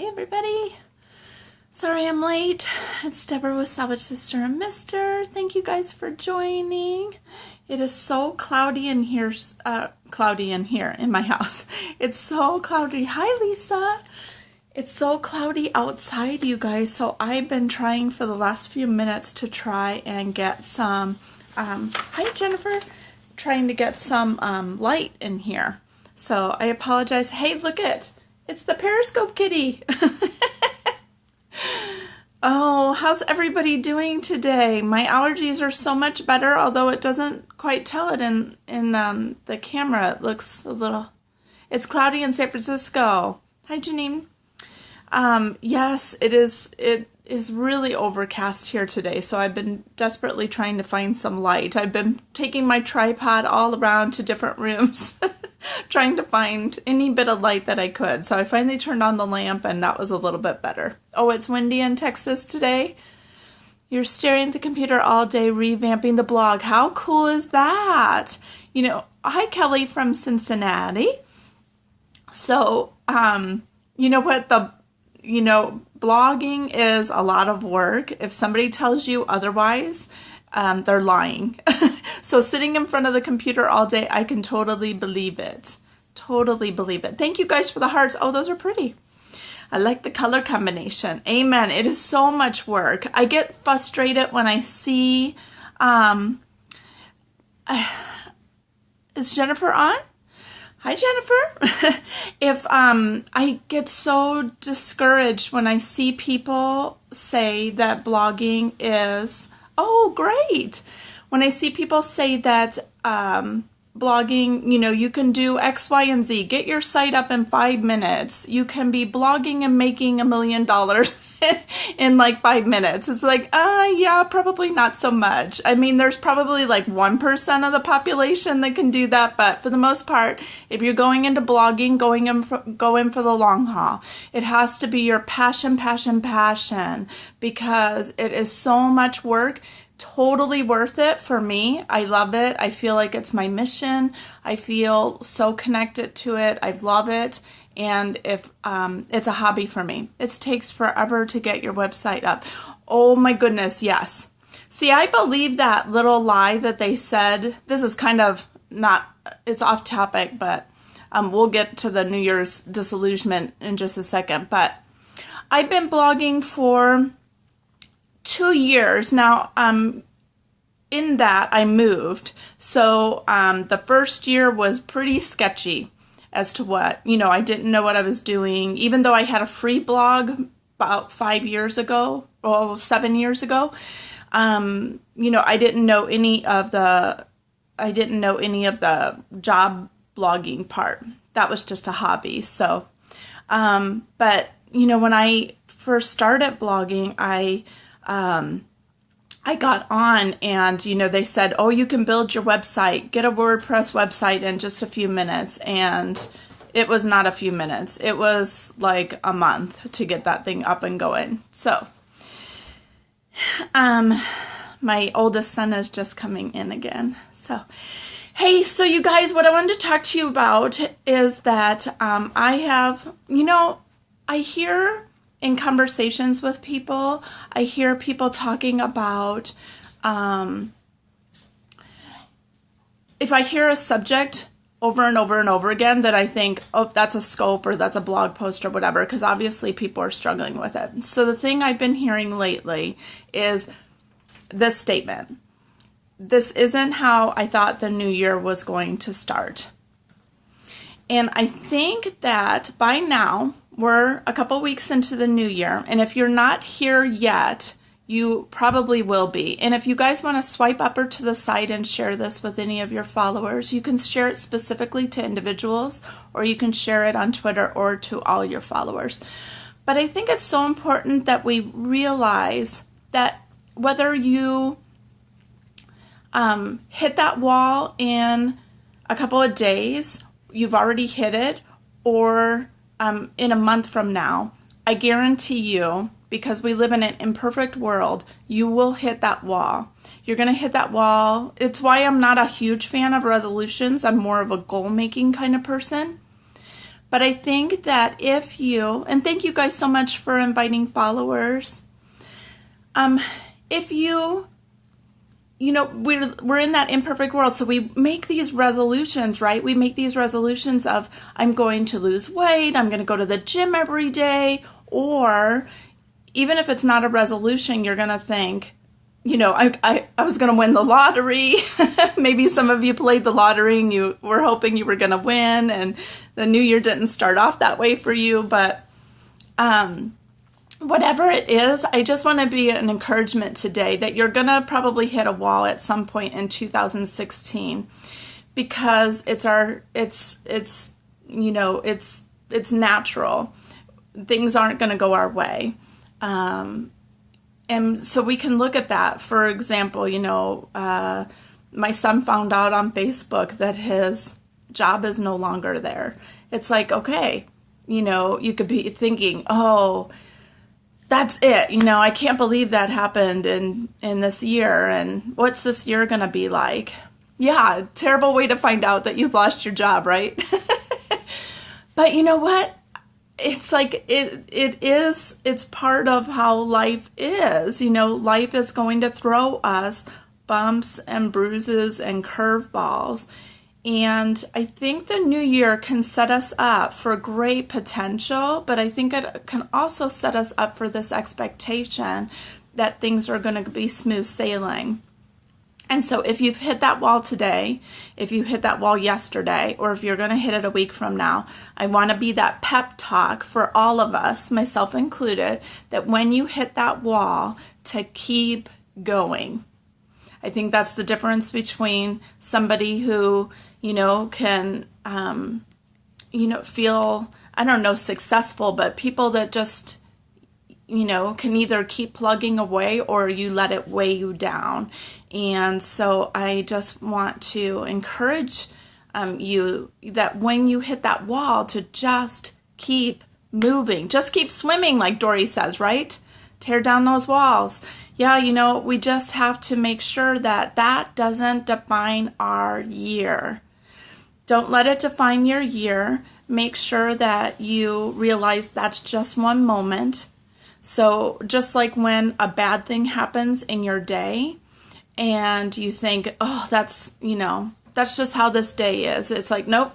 Hey everybody. Sorry I'm late. It's Deborah with Salvage Sister and Mister. Thank you guys for joining. It is so cloudy in here, in my house. It's so cloudy. Hi Lisa. It's so cloudy outside, you guys. So I've been trying for the last few minutes to try and get some, hi Jennifer, trying to get some light in here. So I apologize. Hey, look it's the Periscope kitty. Oh, how's everybody doing today? My allergies are so much better, although it doesn't quite tell it in the camera. It looks a little, it's cloudy in San Francisco. Hi, Janine. Yes, it is really overcast here today, so I've been desperately trying to find some light. I've been taking my tripod all around to different rooms, trying to find any bit of light that I could. So I finally turned on the lamp, and that was a little bit better. Oh, it's windy in Texas today. You're staring at the computer all day, revamping the blog. How cool is that? You know, hi, Kelly from Cincinnati. So, you know what? Blogging is a lot of work. If somebody tells you otherwise, they're lying. So sitting in front of the computer all day, I can totally believe it. Totally believe it. Thank you guys for the hearts. Oh, those are pretty. I like the color combination. Amen. It is so much work. I get frustrated when I see, is Jennifer on? Hi, Jennifer. If I get so discouraged when I see people say that blogging is, oh, great. When I see people say that blogging, you can do X, Y, and Z. Get your site up in 5 minutes. You can be blogging and making $1 million in like 5 minutes. It's like, yeah, probably not so much. I mean, there's probably like 1% of the population that can do that. But for the most part, if you're going into blogging, go in for the long haul. It has to be your passion, because it is so much work. Totally worth it for me. I love it. I feel like it's my mission. I feel so connected to it. I love it. And if it's a hobby for me. It takes forever to get your website up. Oh my goodness, yes. See, I believe that little lie that they said. This is kind of it's off topic, but we'll get to the New Year's disillusionment in just a second. But I've been blogging for 2 years now. In that I moved, so the first year was pretty sketchy as to what, I didn't know what I was doing. Even though I had a free blog about 7 years ago, I didn't know any of the job blogging part. That was just a hobby. So but when I first started blogging, I got on and, they said, oh, you can build your website, get a WordPress website in just a few minutes. And it was not a few minutes. It was like a month to get that thing up and going. So, my oldest son is just coming in again. So, hey, so you guys, what I wanted to talk to you about is that I hear in conversations with people, I hear people talking about, if I hear a subject over and over and over again that I think, oh, that's a scope or that's a blog post or whatever, because obviously people are struggling with it. So the thing I've been hearing lately is this statement. This isn't how I thought the new year was going to start. And I think that by now, we're a couple weeks into the new year, and if you're not here yet, you probably will be. And if you guys want to swipe up or to the side and share this with any of your followers, you can share it specifically to individuals, or you can share it on Twitter or to all your followers. But I think it's so important that we realize that whether you hit that wall in a couple of days, you've already hit it, or in a month from now, I guarantee you, because we live in an imperfect world, you will hit that wall. You're going to hit that wall. It's why I'm not a huge fan of resolutions. I'm more of a goal-making kind of person. But I think that if you, and thank you guys so much for inviting followers. If you we're in that imperfect world, so we make these resolutions, right? We make these resolutions of, I'm going to lose weight, I'm going to go to the gym every day, or even if it's not a resolution, you're going to think, I was going to win the lottery. Maybe some of you played the lottery and you were hoping you were going to win, and the new year didn't start off that way for you, but whatever it is, I just want to be an encouragement today that you're going to probably hit a wall at some point in 2016, because it's natural. Things aren't going to go our way. And so we can look at that. For example, my son found out on Facebook that his job is no longer there. It's like, okay, you could be thinking, oh, that's it. I can't believe that happened in this year. And what's this year going to be like? Yeah, terrible way to find out that you've lost your job, right? But you know what? It's like it's part of how life is. Life is going to throw us bumps and bruises and curveballs. And I think the new year can set us up for great potential, but I think it can also set us up for this expectation that things are going to be smooth sailing. And so if you've hit that wall today, if you hit that wall yesterday, or if you're going to hit it a week from now, I want to be that pep talk for all of us, myself included, that when you hit that wall, to keep going. I think that's the difference between somebody who can, feel, successful, but people that just, can either keep plugging away or you let it weigh you down. And so I just want to encourage you that when you hit that wall, to just keep moving, just keep swimming, like Dory says, right? Tear down those walls. Yeah, we just have to make sure that that doesn't define our year. Don't let it define your year. Make sure that you realize that's just one moment. So just like when a bad thing happens in your day and you think, oh, that's just how this day is. It's like, nope,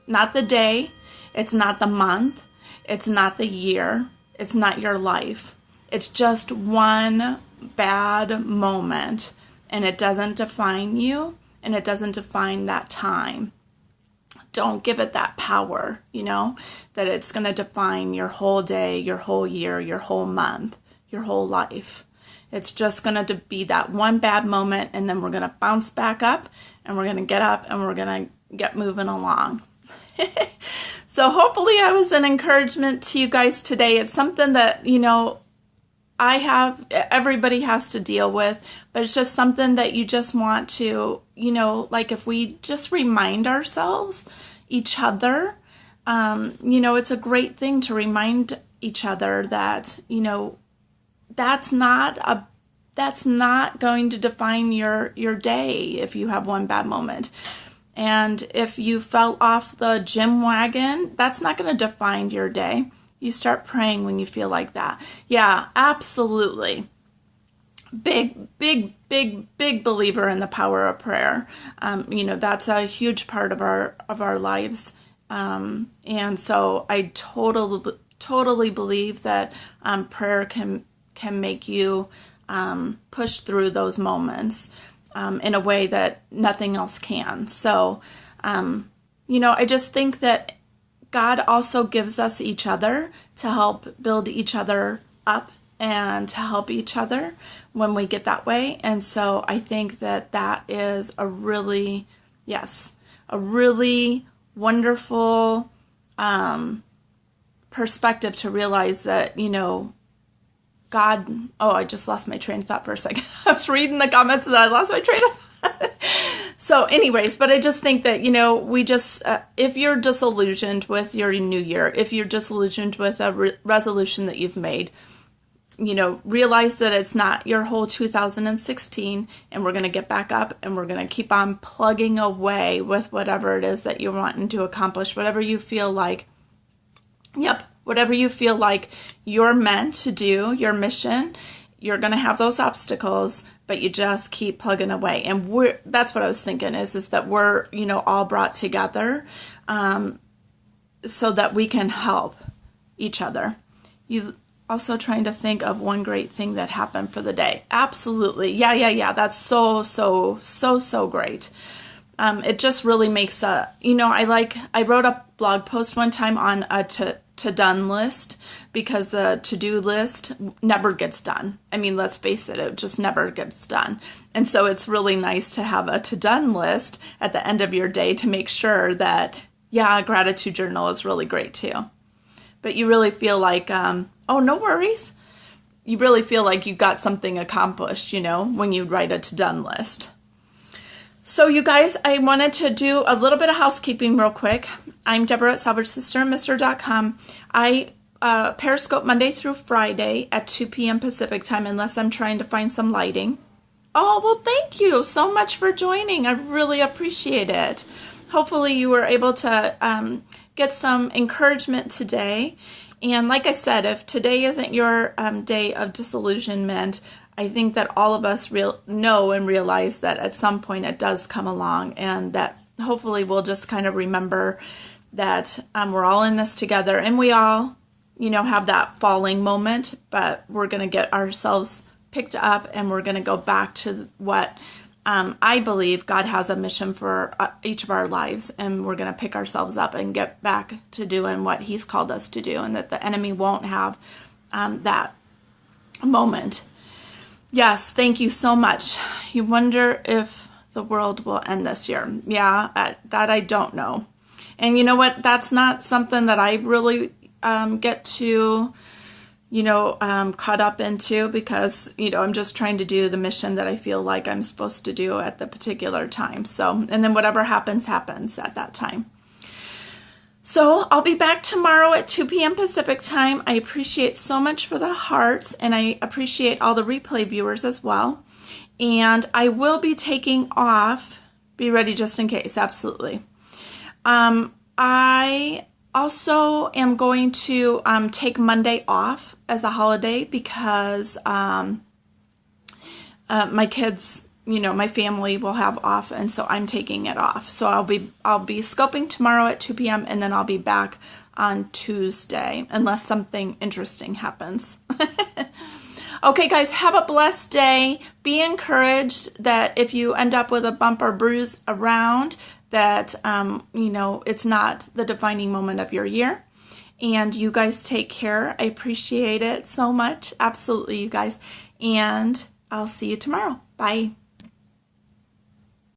not the day. It's not the month. It's not the year. It's not your life. It's just one bad moment, and it doesn't define you, and it doesn't define that time. Don't give it that power, that it's going to define your whole day, your whole year, your whole month, your whole life. It's just going to be that one bad moment, and then we're going to bounce back up, and we're going to get up, and we're going to get moving along. So hopefully I was an encouragement to you guys today. It's something that, everybody has to deal with, but it's just something that you just want to, like if we just remind ourselves, each other, it's a great thing to remind each other that, that's not going to define your day if you have one bad moment. And if you fell off the gym wagon, that's not going to define your day. You start praying when you feel like that. Yeah, absolutely. Big believer in the power of prayer. That's a huge part of our lives. And so I totally believe that prayer can make you push through those moments in a way that nothing else can. So, I just think that God also gives us each other to help build each other up and to help each other when we get that way. And so I think that is a really wonderful perspective to realize that, God, I just lost my train of thought for a second. I was reading the comments and I lost my train of thought. So anyways, but I just think that, we just, if you're disillusioned with your new year, if you're disillusioned with a resolution that you've made, realize that it's not your whole 2016, and we're going to get back up and we're going to keep on plugging away with whatever it is that you're wanting to accomplish, whatever you feel like Yep, whatever you feel like you're meant to do, your mission, you're going to have those obstacles, but you just keep plugging away. And that's what I was thinking is that we're, all brought together so that we can help each other. You also trying to think of one great thing that happened for the day. Absolutely. Yeah. That's so great. It just really makes I wrote a blog post one time on a to-done list because the to-do list never gets done. I mean, let's face it, it just never gets done. And so it's really nice to have a to-done list at the end of your day to make sure that, a gratitude journal is really great too. But you really feel like, oh, no worries. You really feel like you got something accomplished, when you write a to-done list. So you guys, I wanted to do a little bit of housekeeping real quick. I'm Deborah at SalvageSisterandMister.com. I Periscope Monday through Friday at 2 p.m. Pacific time, unless I'm trying to find some lighting. Oh, well, thank you so much for joining. I really appreciate it. Hopefully you were able to get some encouragement today. And like I said, if today isn't your day of disillusionment, I think that all of us know and realize that at some point it does come along, and that hopefully we'll just kind of remember that we're all in this together, and we all, have that falling moment, but we're going to get ourselves picked up and we're going to go back to what I believe God has a mission for each of our lives, and we're going to pick ourselves up and get back to doing what He's called us to do, and that the enemy won't have that moment. Yes, thank you so much. You wonder if the world will end this year. Yeah, that I don't know. And you know what? That's not something that I really get to, caught up into, because, I'm just trying to do the mission that I feel like I'm supposed to do at the particular time. So, and then whatever happens at that time. So I'll be back tomorrow at 2 p.m. Pacific time. I appreciate so much for the hearts, and I appreciate all the replay viewers as well. And I will be taking off. Be ready just in case, absolutely. I also am going to take Monday off as a holiday because my kids, my family will have off, and so I'm taking it off. So I'll be scoping tomorrow at 2 p.m. and then I'll be back on Tuesday unless something interesting happens. Okay, guys, have a blessed day. Be encouraged that if you end up with a bump or bruise around, that it's not the defining moment of your year. And you guys take care. I appreciate it so much. Absolutely, you guys. And I'll see you tomorrow. Bye.